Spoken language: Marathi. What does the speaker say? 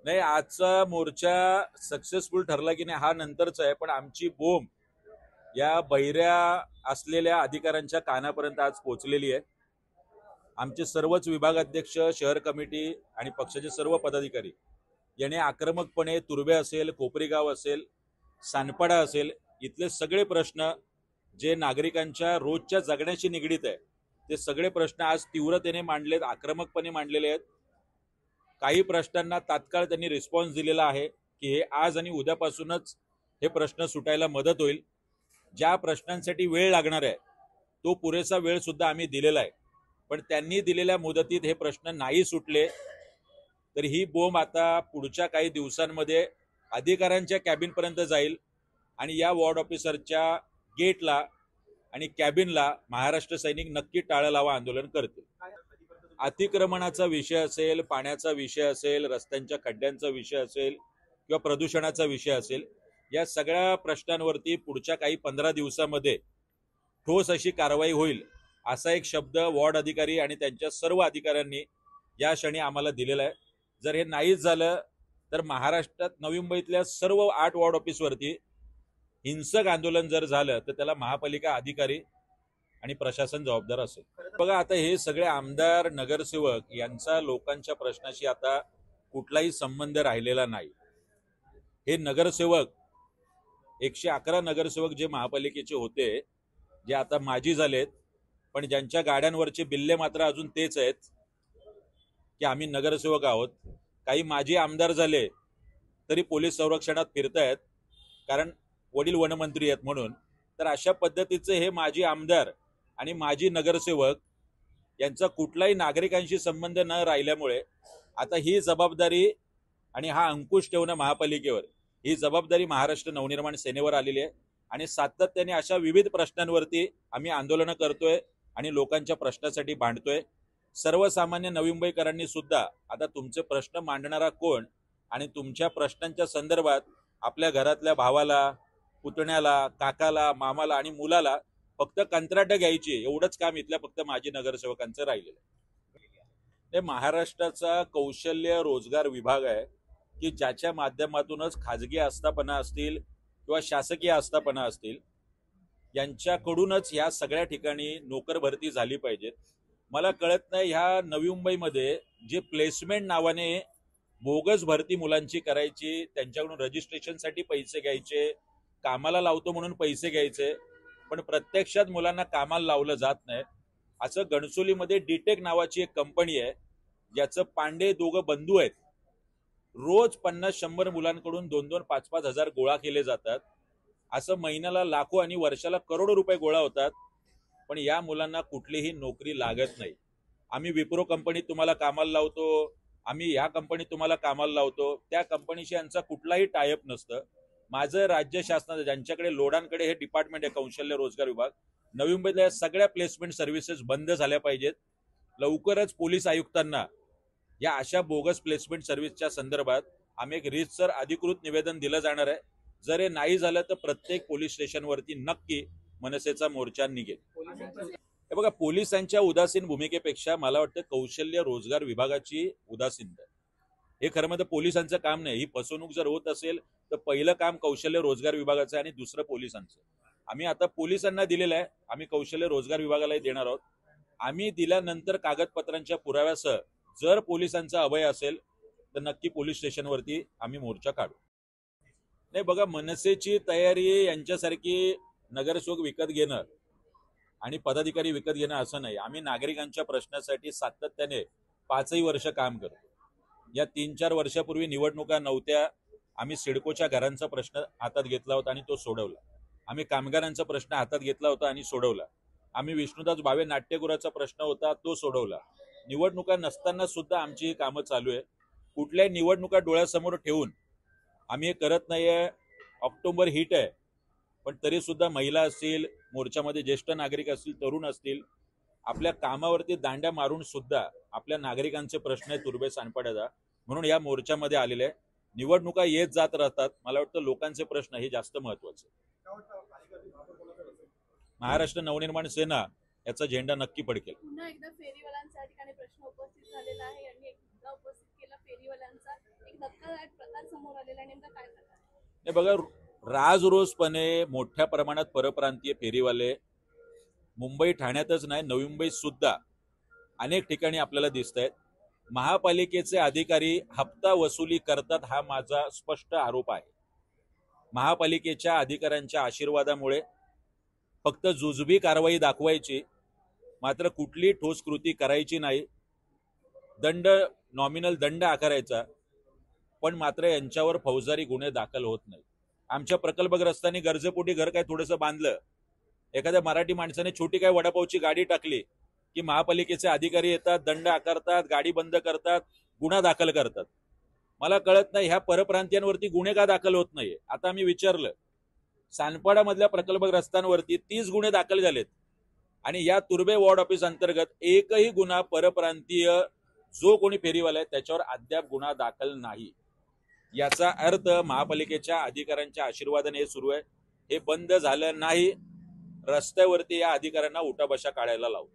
नाही, आजचा मोर्चा सक्सेसफुल ठरला की नाही हा नंतरचा आहे, पण आमची बोंब या बहिऱ्या असलेल्या अधिकाऱ्यांच्या कानापर्यंत आज पोहोचलेली आहे. आमचे सर्वच विभागाध्यक्ष, शहर कमिटी आणि पक्षाचे सर्व पदाधिकारी याने आक्रमकपणे तुर्भे असेल, कोपरीगाव असेल, सानपाडा असेल, इथले सगळे प्रश्न जे नागरिकांच्या रोजच्या जगण्याशी निगडीत आहे ते सगळे प्रश्न आज तीव्रतेने मांडलेत, आक्रमकपणे मांडलेले आहेत. काही प्रश्नांना तात्काळ त्यांनी रिस्पॉन्स दिलेला आहे की हे आज आणि उद्यापासूनच हे प्रश्न सुटायला मदत होईल. ज्या प्रश्नांसाठी वेळ लागणार आहे तो पुरेसा वेळ सुद्धा आम्ही दिलेला आहे, पण त्यांनी दिलेल्या मुदतीत हे प्रश्न नाही सुटले तर ही बोंब आता पुढच्या काही दिवसांमध्ये अधिकाऱ्यांच्या कॅबिनपर्यंत जाईल आणि या वॉर्ड ऑफिसरच्या गेटला आणि कॅबिनला महाराष्ट्र सैनिक नक्की टाळं लावा आंदोलन करतील. अतिक्रमणाचा विषय असेल, पाण्याचा विषय असेल, रस्त्यांच्या खड्ड्यांचा विषय असेल किंवा प्रदूषणाचा विषय असेल, या सगळ्या प्रश्नांवरती पुढच्या काही 15 दिवसामध्ये ठोस अशी कारवाई होईल असा एक शब्द वॉर्ड अधिकारी आणि त्यांच्या सर्व अधिकाऱ्यांनी या क्षणी आम्हाला दिलेला आहे. जर हे नाहीच झालं तर महाराष्ट्रात नवी मुंबईतल्या सर्व 8 वॉर्ड ऑफिसवरती हिंसक आंदोलन जर झालं तर त्याला महापालिका अधिकारी आणि प्रशासन जबाबदार असेल. बघा, आता हे सगळे आमदार, नगरसेवक यांचा लोकांच्या प्रश्नाशी आता कुठलाही संबंध राहिलेला नाही. हे नगरसेवक 111 नगरसेवक जे महापालिकेचे होते, जे आता माजी झालेत, पण ज्यांच्या गाड्यांवरचे बिल्ले मात्र अजून तेच आहेत की आम्ही नगरसेवक आहोत. काही माजी आमदार झाले तरी पोलीस संरक्षणात फिरतायत कारण वडील वनमंत्री आहेत म्हणून. तर अशा पद्धतीचे हे माजी आमदार आणि माजी नगरसेवक यांचा कुठलाही नागरिकांशी संबंध न राहिल्यामुळे आता ही जबाबदारी आणि हा अंकुश ठेवणं महापालिकेवर, ही जबाबदारी महाराष्ट्र नवनिर्माण सेनेवर आलेली आहे. आणि सातत्याने अशा विविध प्रश्नांवरती आम्ही आंदोलनं करतोय आणि लोकांच्या प्रश्नासाठी भांडतोय. सर्वसामान्य नवी मुंबईकरांनी सुद्धा आता तुमचे प्रश्न मांडणारा कोण आणि तुमच्या प्रश्नांच्या संदर्भात आपल्या घरातल्या भावाला, पुतण्याला, काकाला, मामाला आणि मुलाला फक्त कंत्राट घ्यायची, एवढंच काम इथल्या फक्त माजी नगरसेवकांचं राहिलेलं आहे. महाराष्ट्राचा कौशल्य रोजगार विभाग आहे की ज्याच्या माध्यमातूनच खाजगी आस्थापना असतील किंवा शासकीय आस्थापना असतील यांच्याकडूनच या सगळ्या ठिकाणी नोकर भरती झाली पाहिजेत. मला कळत नाही, ह्या नवी मुंबईमध्ये जे प्लेसमेंट नावाने बोगस भरती मुलांची करायची, त्यांच्याकडून रजिस्ट्रेशनसाठी पैसे घ्यायचे, कामाला लावतो म्हणून पैसे घ्यायचे, पण प्रत्यक्षात मुलांना कामाला लावलं जात नाही. असं गणसोलीमध्ये डीटेक नावाची एक कंपनी आहे ज्याचं पांडे दोघं बंधू आहेत. रोज 50-100 मुलांकडून 2-2, 5-5 हजार गोळा केले जातात. असं महिन्याला लाखो आणि वर्षाला करोडो रुपये गोळा होतात, पण या मुलांना कुठलीही नोकरी लागत नाही. आम्ही विप्रो कंपनीत तुम्हाला कामाला लावतो, आम्ही ह्या कंपनीत तुम्हाला कामाला लावतो, त्या कंपनीशी यांचा कुठलाही टायअप नसतं. माझं राज्य शासनाचं ज्यांच्याकडे लोडांकडे हे डिपार्टमेंट आहे कौशल्य रोजगार विभाग, नवी मुंबईतल्या सगळ्या प्लेसमेंट सर्व्हिसेस बंद झाल्या पाहिजेत. लवकरच पोलीस आयुक्तांना या अशा बोगस प्लेसमेंट सर्व्हिसच्या संदर्भात आम्ही एक रीतसर अधिकृत निवेदन दिलं जाणार आहे. जर हे नाही झालं तर प्रत्येक पोलीस स्टेशनवरती नक्की मनसेचा मोर्चा निघेल. हे बघा, पोलिसांच्या उदासीन भूमिकेपेक्षा मला वाटतं कौशल्य रोजगार विभागाची उदासीनता. हे खरं म्हणजे पोलिसांचं काम नाही. ही फसवणूक जर होत असेल तर पहिलं काम कौशल्य रोजगार विभागाचं आणि दुसरं पोलिसांचं. आम्ही आता पोलिसांना दिलेलं आहे, आम्ही कौशल्य रोजगार विभागालाही देणार आहोत. आम्ही दिल्यानंतर कागदपत्रांच्या पुराव्यासह जर पोलिसांचा अभय असेल तर नक्की पोलीस स्टेशनवरती आम्ही मोर्चा काढू. नाही बघा, मनसेची तयारी यांच्यासारखी नगरसेवक विकत घेणं आणि पदाधिकारी विकत घेणं असं नाही. आम्ही नागरिकांच्या प्रश्नासाठी सातत्याने 5ही वर्ष काम करतो. या 3-4 वर्षापूर्वी निवडणुका नव्हत्या, आम्ही सिडकोच्या घरांचा प्रश्न हातात घेतला होता आणि तो सोडवला. आम्ही कामगारांचा प्रश्न हातात घेतला होता आणि सोडवला. आम्ही विष्णुदास भावे नाट्यगृहाचा प्रश्न होता तो सोडवला. निवडणुका नसताना सुद्धा आमची ही कामं चालू आहे. कुठल्याही निवडणुका डोळ्यासमोर ठेवून आम्ही हे करत नाहीये. ऑक्टोबर हिट आहे, पण तरी सुद्धा महिला असतील, मोर्चामध्ये ज्येष्ठ नागरिक असतील, तरुण असतील, आपल्या कामावरती दांड्या मारून सुद्धा आपल्या नागरिकांचे प्रश्न आहे तुर्भे सानपाड्याचा म्हणून या मोर्चामध्ये आलेले आहे. निवडणुका येत जात राहतात. मला वाटतं लोकांचे प्रश्न हे जास्त महत्वाचे. महाराष्ट्र नवनिर्माण सेना याचा झेंडा नक्की फडकेल. पुन्हा एकदा फेरीवाल्यांच्या ठिकाणी प्रश्न उपस्थित झालेला आहे. मुद्दा उपस्थित केला फेरीवाल्यांचा, एक धक्कादायक प्रकार समोर आलेला, नेमका काय प्रकार? हे बघा, राजरोसपणे मोठ्या प्रमाणात परप्रांतीय फेरीवाले मुंबई ठाण्यातच नाही, नवी मुंबईत सुद्धा अनेक ठिकाणी आपल्याला दिसत आहेत. महापालिकेचे अधिकारी हप्ता वसुली करतात हा माझा स्पष्ट आरोप आहे. महापालिकेच्या अधिकाऱ्यांच्या आशीर्वादामुळे फक्त जुजबी कारवाई दाखवायची, मात्र कुठली ठोस कृती करायची नाही. दंड, नॉमिनल दंड आकारायचा, पण मात्र यांच्यावर फौजदारी गुन्हे दाखल होत नाही. आमच्या प्रकल्पग्रस्तांनी गरजेपोटी घर काय थोडंसं बांधलं, एखाद्या मराठी माणसाने छोटी काय वडापावची गाडी टाकली की महापालिकेचे अधिकारी येतात, दंड आकारतात, गाडी बंद करतात, गुन्हा दाखल करतात. मला कळत नाही ह्या परप्रांतीयांवरती गुन्हे का दाखल होत नाहीये. आता मी विचारलं, सानपाडामधल्या प्रकल्पग्रस्तांवरती 30 गुन्हे दाखल झालेत आणि या तुर्बे वॉर्ड ऑफिस अंतर्गत एकही गुन्हा परप्रांतीय जो कोणी फेरीवाला आहे त्याच्यावर अद्याप गुन्हा दाखल नाही. याचा अर्थ महापालिकेच्या अधिकाऱ्यांच्या आशीर्वादाने हे सुरू आहे. हे बंद झालं नाही, रस्त्यावरती या अधिकाऱ्यांना उठाबशा काढायला लावू.